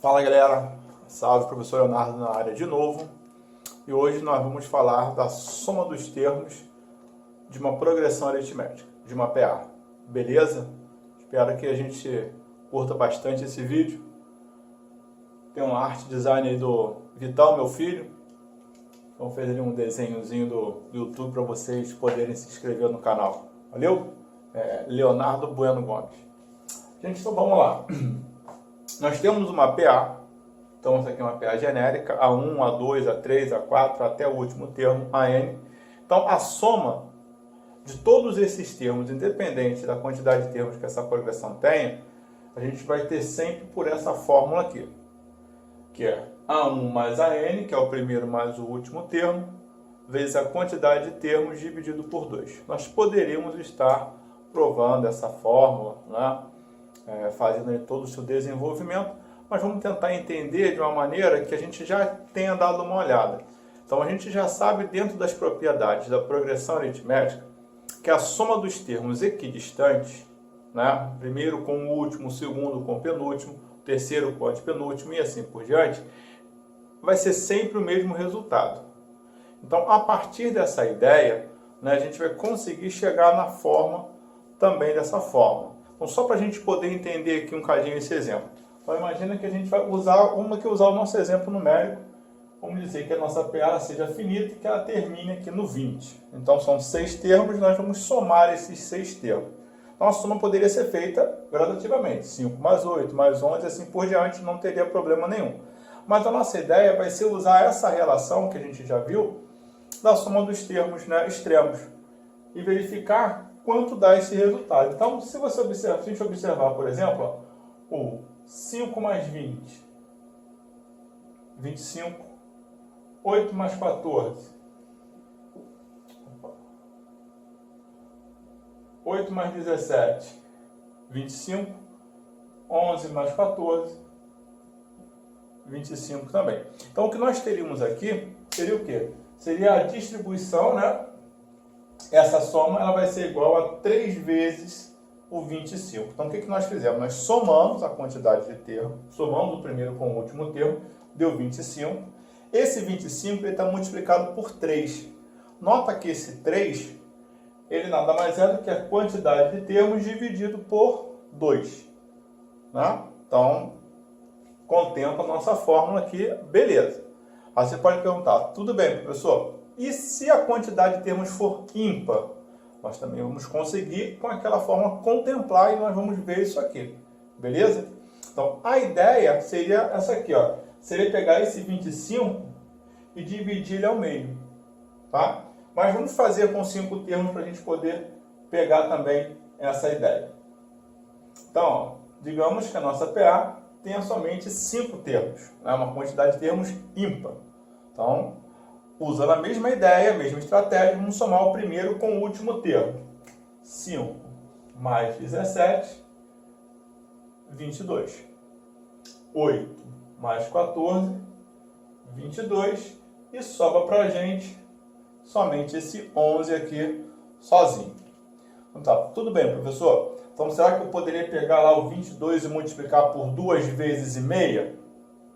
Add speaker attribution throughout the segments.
Speaker 1: Fala galera, salve, professor Leonardo na área de novo. E hoje nós vamos falar da soma dos termos de uma progressão aritmética, de uma PA. Beleza? Espero que a gente curta bastante esse vídeo. Tem um art design aí do Vital, meu filho. Então fez ali um desenhozinho do YouTube para vocês poderem se inscrever no canal. Valeu? Leonardo Bueno Gomes. Gente, então vamos lá. Nós temos uma PA, então essa aqui é uma PA genérica, A1, A2, A3, A4, até o último termo, AN. Então a soma de todos esses termos, independente da quantidade de termos que essa progressão tenha, a gente vai ter sempre por essa fórmula aqui, que é A1 mais AN, que é o primeiro mais o último termo, vezes a quantidade de termos dividido por 2. Nós poderíamos estar provando essa fórmula, né? Fazendo todo o seu desenvolvimento, mas vamos tentar entender de uma maneira que a gente já tenha dado uma olhada. Então a gente já sabe dentro das propriedades da progressão aritmética que a soma dos termos equidistantes, né, primeiro com o último, o segundo com o penúltimo, o terceiro com o antepenúltimo e assim por diante, vai ser sempre o mesmo resultado. Então a partir dessa ideia, né, a gente vai conseguir chegar na forma também dessa fórmula. Então, só para a gente poder entender aqui um cadinho esse exemplo. Então, imagina que a gente vai usar o nosso exemplo numérico. Vamos dizer que a nossa PA seja finita e que ela termine aqui no 20. Então, são 6 termos, nós vamos somar esses 6 termos. Então, a soma poderia ser feita gradativamente. 5 mais 8, mais 11, assim por diante, não teria problema nenhum. Mas a nossa ideia vai ser usar essa relação que a gente já viu, da soma dos termos, né, extremos, e verificar quanto dá esse resultado. Então, se a gente observar, por exemplo, o 5 mais 20, 25, 8 mais 14, 8 mais 17, 25, 11 mais 14, 25 também. Então, o que nós teríamos aqui seria o quê? Seria a distribuição, né? Essa soma ela vai ser igual a 3 vezes o 25. Então, o que nós fizemos? Nós somamos a quantidade de termos, somamos o primeiro com o último termo, deu 25. Esse 25 está multiplicado por 3. Nota que esse 3, ele nada mais é do que a quantidade de termos dividido por 2. Né? Então, contempla a nossa fórmula aqui, beleza. Aí você pode perguntar, tudo bem, professor? E se a quantidade de termos for ímpar? Nós também vamos conseguir, com aquela forma, contemplar e nós vamos ver isso aqui. Beleza? Então, a ideia seria essa aqui, ó. Seria pegar esse 25 e dividir ele ao meio. Tá? Mas vamos fazer com 5 termos para a gente poder pegar também essa ideia. Então, ó, digamos que a nossa PA tenha somente 5 termos. Né? Uma quantidade de termos ímpar. Então, usando a mesma ideia, a mesma estratégia, vamos somar o primeiro com o último termo. 5 mais 17, 22. 8 mais 14, 22. E sobra para a gente somente esse 11 aqui sozinho. Então tá, tudo bem, professor. Então será que eu poderia pegar lá o 22 e multiplicar por 2 vezes e meia?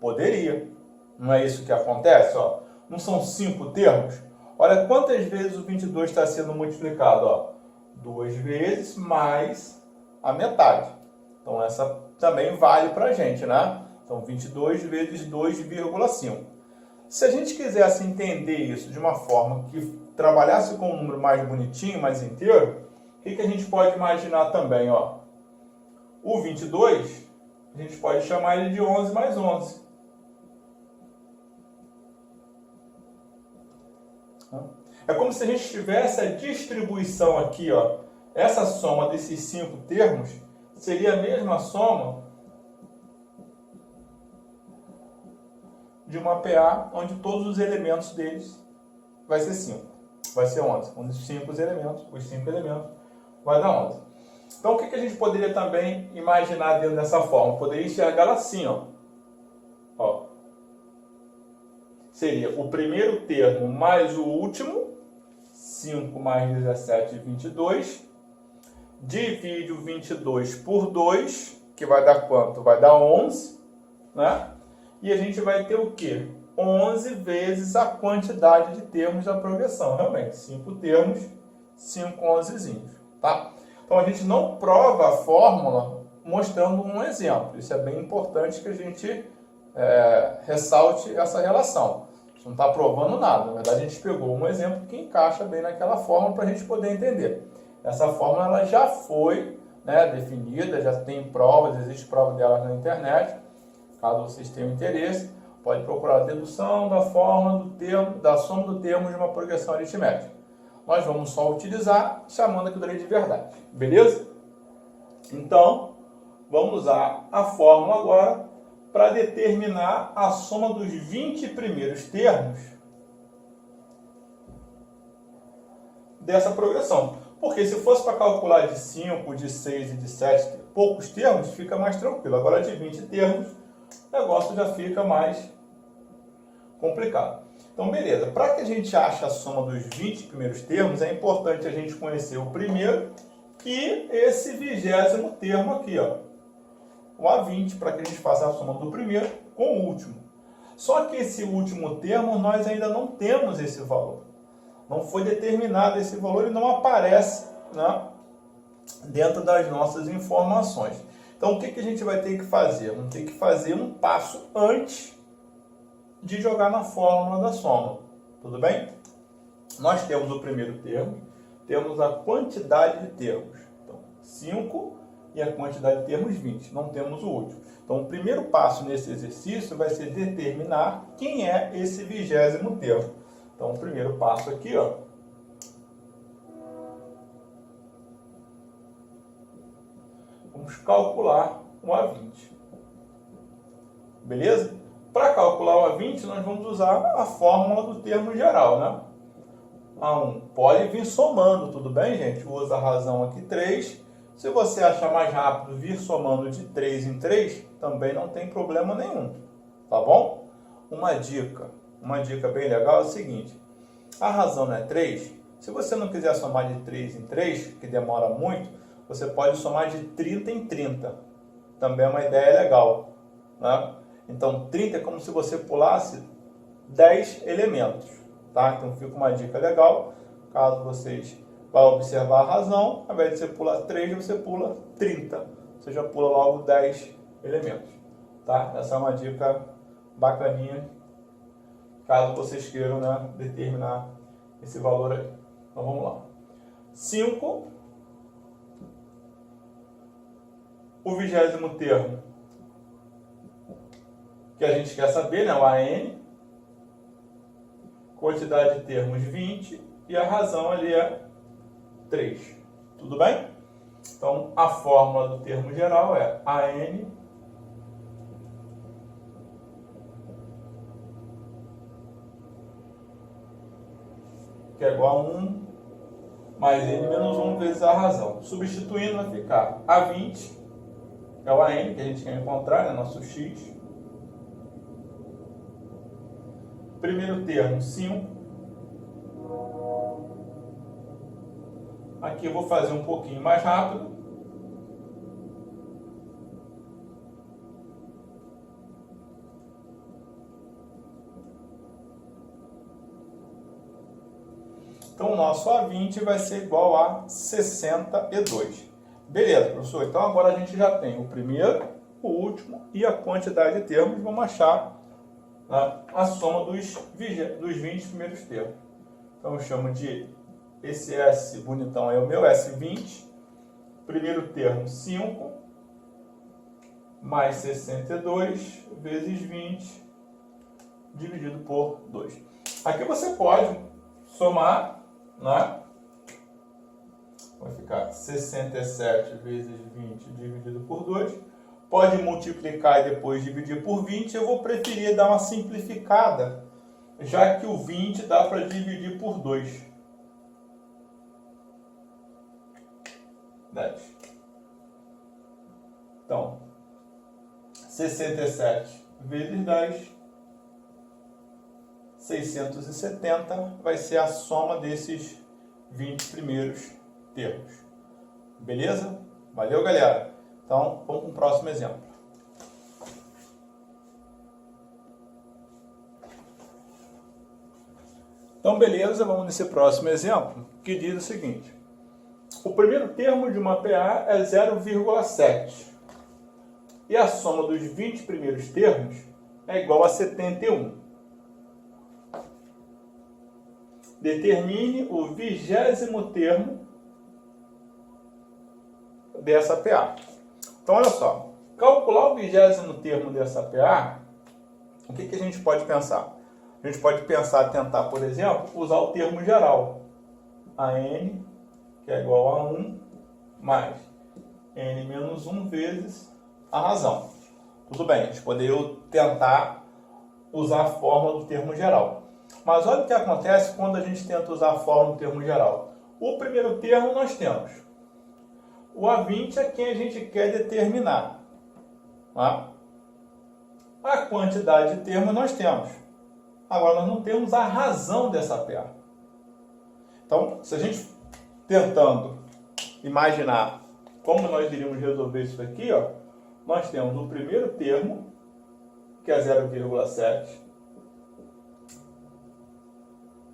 Speaker 1: Poderia. Não é isso que acontece, ó? Não são 5 termos? Olha quantas vezes o 22 está sendo multiplicado. Ó. 2 vezes mais a metade. Então, essa também vale para a gente, né? Então, 22 vezes 2,5. Se a gente quisesse entender isso de uma forma que trabalhasse com um número mais bonitinho, mais inteiro, o que a gente pode imaginar também? Ó? O 22, a gente pode chamar ele de 11 mais 11. É como se a gente tivesse a distribuição aqui, ó. Essa soma desses 5 termos seria a mesma soma de uma PA onde todos os elementos deles vai ser 5. Vai ser 11. Os 5 elementos vai dar 11. Então o que a gente poderia também imaginar dentro dessa forma? Poderia enxergar assim, ó. Seria o primeiro termo mais o último, 5 mais 17, 22, divide o 22 por 2, que vai dar quanto? Vai dar 11, né? e a gente vai ter o quê? 11 vezes a quantidade de termos da progressão. Realmente, 5 termos, 5 onzezinhos, tá? Então, a gente não prova a fórmula mostrando um exemplo. Isso é bem importante que a gente ressalte essa relação. Isso não está provando nada. Na verdade, a gente pegou um exemplo que encaixa bem naquela fórmula para a gente poder entender. Essa fórmula ela já foi definida, já tem provas, existe prova delas na internet. Caso vocês tenham interesse, pode procurar a dedução da fórmula do termo, da soma do termo de uma progressão aritmética. Nós vamos só utilizar chamando aquilo ali de verdade. Beleza? Então, vamos usar a fórmula agora para determinar a soma dos 20 primeiros termos dessa progressão. Porque se fosse para calcular de 5, de 6 e de 7, poucos termos, fica mais tranquilo. Agora de 20 termos, o negócio já fica mais complicado. Então, beleza. Para que a gente ache a soma dos 20 primeiros termos, é importante a gente conhecer o primeiro e esse 20º termo aqui, ó, o A20, para que a gente faça a soma do primeiro com o último. Só que esse último termo, nós ainda não temos esse valor. Não foi determinado esse valor e não aparece, né, dentro das nossas informações. Então, o que a gente vai ter que fazer? Vamos ter que fazer um passo antes de jogar na fórmula da soma. Tudo bem? Nós temos o primeiro termo, temos a quantidade de termos. Então, 5 e a quantidade de termos 20. Não temos o último. Então, o primeiro passo nesse exercício vai ser determinar quem é esse 20º termo. Então, o primeiro passo aqui, ó, vamos calcular o A20. Beleza? Para calcular o A20, nós vamos usar a fórmula do termo geral, né? A1 pode vir somando, tudo bem, gente? Usa a razão aqui 3. Se você achar mais rápido vir somando de 3 em 3, também não tem problema nenhum, tá bom? Uma dica bem legal é o seguinte: a razão não é 3. Se você não quiser somar de 3 em 3, que demora muito, você pode somar de 30 em 30. Também é uma ideia legal, né? Então, 30 é como se você pulasse 10 elementos, tá? Então, fica uma dica legal. Caso vocês vão observar a razão, ao invés de você pular 3, você pula 30. Você já pula logo 10 elementos, tá? Essa é uma dica bacaninha, caso vocês queiram, né, determinar esse valor aí. Então, vamos lá. 5, o 20º termo, que a gente quer saber, né, o AN, quantidade de termos 20, e a razão ali é 3. Tudo bem? Então, a fórmula do termo geral é AN que é igual a 1 mais N menos 1 vezes a razão. Substituindo, vai ficar A20, que é o AN que a gente quer encontrar, né, nosso X. Primeiro termo, 5. Aqui eu vou fazer um pouquinho mais rápido. Então, o nosso A20 vai ser igual a 62. Beleza, professor. Então, agora a gente já tem o primeiro, o último e a quantidade de termos. Vamos achar a soma dos 20 primeiros termos. Então, eu chamo de esse S bonitão é o meu S20. Primeiro termo, 5, mais 62 vezes 20, dividido por 2. Aqui você pode somar, né? Vai ficar 67 vezes 20 dividido por 2. Pode multiplicar e depois dividir por 20. Eu vou preferir dar uma simplificada, já que o 20 dá para dividir por 2. 10. Então, 67 vezes 10, 670 vai ser a soma desses 20 primeiros termos. Beleza? Valeu, galera! Então, vamos para o próximo exemplo. Então, beleza, vamos nesse próximo exemplo, que diz o seguinte. O primeiro termo de uma PA é 0,7. E a soma dos 20 primeiros termos é igual a 71. Determine o 20º termo dessa PA. Então, olha só. Calcular o 20º termo dessa PA, o que a gente pode pensar? A gente pode tentar, por exemplo, usar o termo geral. AN, que é igual a 1, mais N menos 1 vezes a razão. Tudo bem, a gente poderia tentar usar a fórmula do termo geral. Mas olha o que acontece quando a gente tenta usar a fórmula do termo geral. O primeiro termo nós temos. O A20 é quem a gente quer determinar. Tá? A quantidade de termos nós temos. Agora, nós não temos a razão dessa PA. Então, se a gente tentando imaginar como nós iríamos resolver isso aqui, ó, nós temos o primeiro termo, que é 0,7.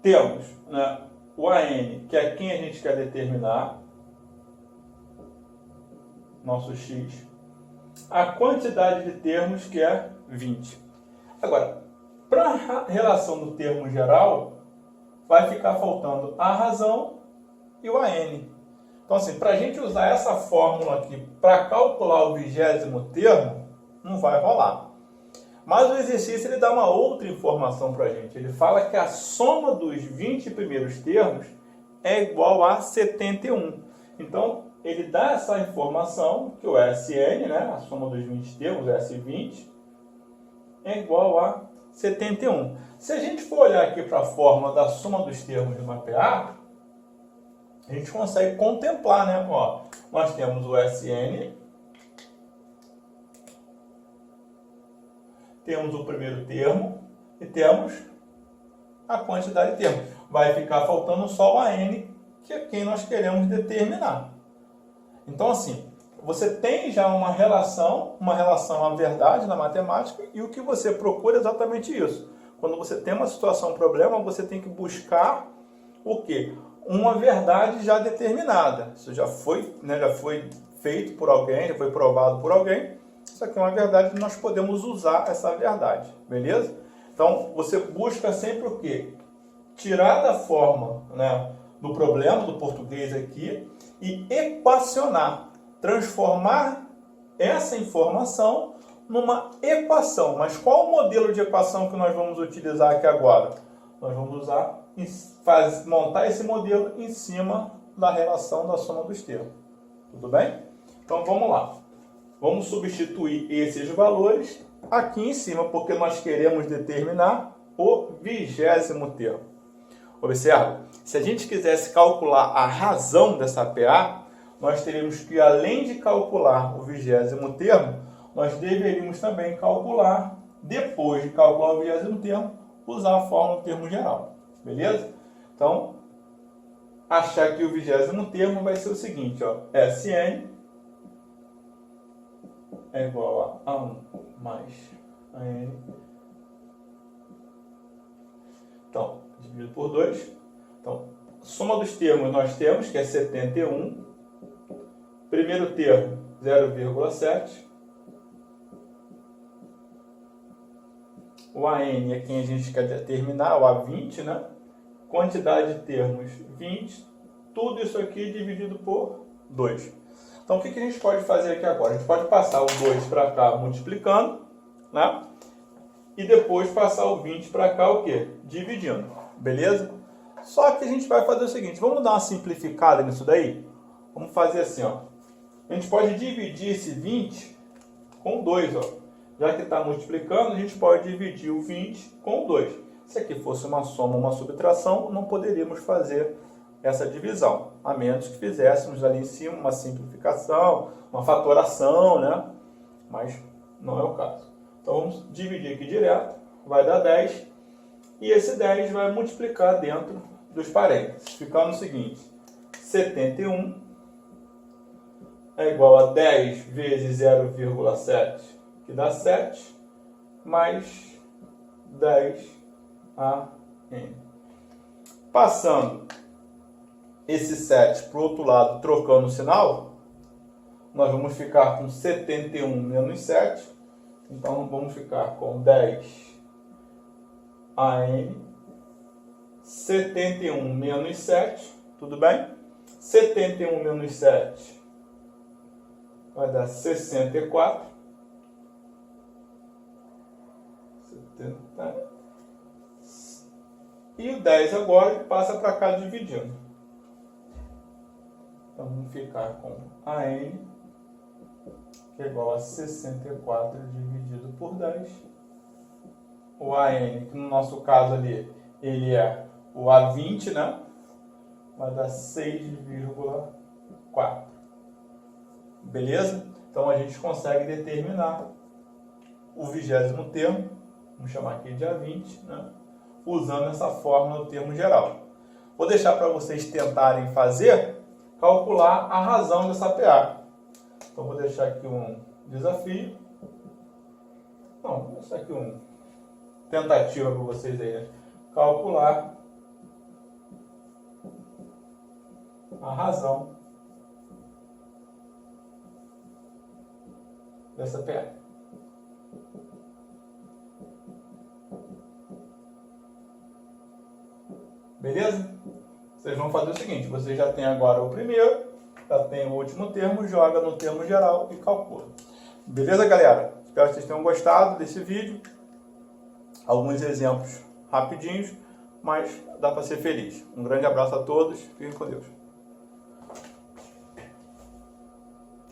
Speaker 1: Temos, né, o AN, que é quem a gente quer determinar, nosso X. A quantidade de termos, que é 20. Agora, para a relação do termo geral, vai ficar faltando a razão e o AN. Então, assim, para a gente usar essa fórmula aqui para calcular o 20º termo, não vai rolar. Mas o exercício ele dá uma outra informação para a gente. Ele fala que a soma dos 20 primeiros termos é igual a 71. Então, ele dá essa informação que o SN, né, a soma dos 20 termos, S20, é igual a 71. Se a gente for olhar aqui para a fórmula da soma dos termos de uma PA, a gente consegue contemplar, né? Ó, nós temos o SN, temos o primeiro termo e temos a quantidade de termos. Vai ficar faltando só o AN, que é quem nós queremos determinar. Então, assim, você tem já uma relação à verdade na matemática, e o que você procura é exatamente isso. Quando você tem uma situação, um problema, você tem que buscar o quê? Uma verdade já determinada. Isso já foi, né, já foi feito por alguém, já foi provado por alguém. Isso aqui é uma verdade que nós podemos usar essa verdade, beleza? Então, você busca sempre o quê? Tirar da forma, né, do problema do português aqui e equacionar, transformar essa informação numa equação. Mas qual o modelo de equação que nós vamos utilizar aqui agora? Nós vamos montar esse modelo em cima da relação da soma dos termos. Tudo bem? Então vamos lá. Vamos substituir esses valores aqui em cima, porque nós queremos determinar o 20º termo. Observa, se a gente quisesse calcular a razão dessa PA, nós teríamos que, além de calcular o 20º termo, nós deveríamos também calcular, depois de calcular o 20º termo, usar a fórmula do termo geral. Beleza? Então, achar que o 20º termo vai ser o seguinte, ó, SN é igual a 1 mais AN. Então, dividido por 2. Então, soma dos termos nós temos, que é 71. Primeiro termo, 0,7. O AN é quem a gente quer determinar, o A20, né? Quantidade de termos, 20. Tudo isso aqui dividido por 2. Então, o que a gente pode fazer aqui agora? A gente pode passar o 2 para cá multiplicando, né? E depois passar o 20 para cá o quê? Dividindo, beleza? Só que a gente vai fazer o seguinte, vamos dar uma simplificada nisso daí? Vamos fazer assim, ó. A gente pode dividir esse 20 com 2, ó. Já que está multiplicando, a gente pode dividir o 20 com 2. Se aqui fosse uma soma, uma subtração, não poderíamos fazer essa divisão, a menos que fizéssemos ali em cima uma simplificação, uma fatoração, né? Mas não é o caso. Então vamos dividir aqui direto, vai dar 10, e esse 10 vai multiplicar dentro dos parênteses, ficando o seguinte, 71 é igual a 10 vezes 0,7, que dá 7, mais 10 AN. Passando esse 7 para o outro lado, trocando o sinal, nós vamos ficar com 71 menos 7. Então, vamos ficar com 10 AN, 71 menos 7, tudo bem? 71 menos 7 vai dar 64. 70. E o 10 agora que passa para cá dividindo. Então, vamos ficar com AN, que é igual a 64 dividido por 10. O AN, que no nosso caso ali, ele é o A20, né? Vai dar 6,4. Beleza? Então, a gente consegue determinar o 20º termo, vamos chamar aqui de A20, né? Usando essa fórmula do termo geral. Vou deixar para vocês tentarem fazer, calcular a razão dessa PA. Então, vou deixar aqui um desafio. Não, vou deixar aqui uma tentativa para vocês aí, né? Calcular a razão dessa PA. Beleza? Vocês vão fazer o seguinte, vocês já tem agora o primeiro, já tem o último termo, joga no termo geral e calcula. Beleza, galera? Espero que vocês tenham gostado desse vídeo. Alguns exemplos rapidinhos, mas dá para ser feliz. Um grande abraço a todos, fiquem com Deus.